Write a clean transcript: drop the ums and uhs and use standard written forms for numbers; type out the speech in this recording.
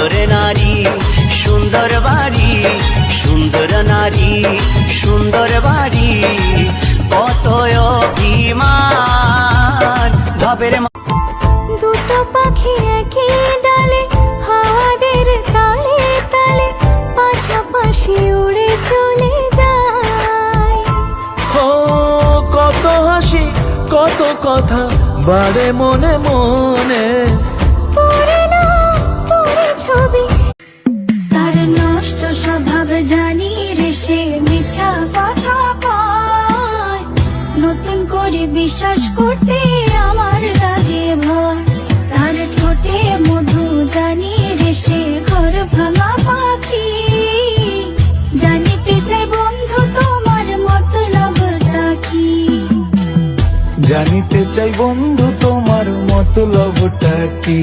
সুন্দর নারী সুন্দর বাড়ি, সুন্দর নারী সুন্দর বাড়ি, কত অভিমান ভাবের। দুটো পাখি একই ডালে, হাওয়াদের তালে তালে পাশাপাশি উড়ে চলে যায়। ও কত হাসি কত কথা বাড়ে মনে মনে, পড়ে না পড়ে ছবি তার নষ্ট স্বভাব জানি রে, সে মিছা কথা কয়। নতুন করে বিশ্বাস করতে আমার লাগে ভয়, তার ঠোঁটে মধু জানি রে, সে ঘর ভাঙা পাখি। জানিতে চাই বন্ধু তোমার মতলবটা কি, জানিতে চাই বন্ধু তোমার মতলবটা কি।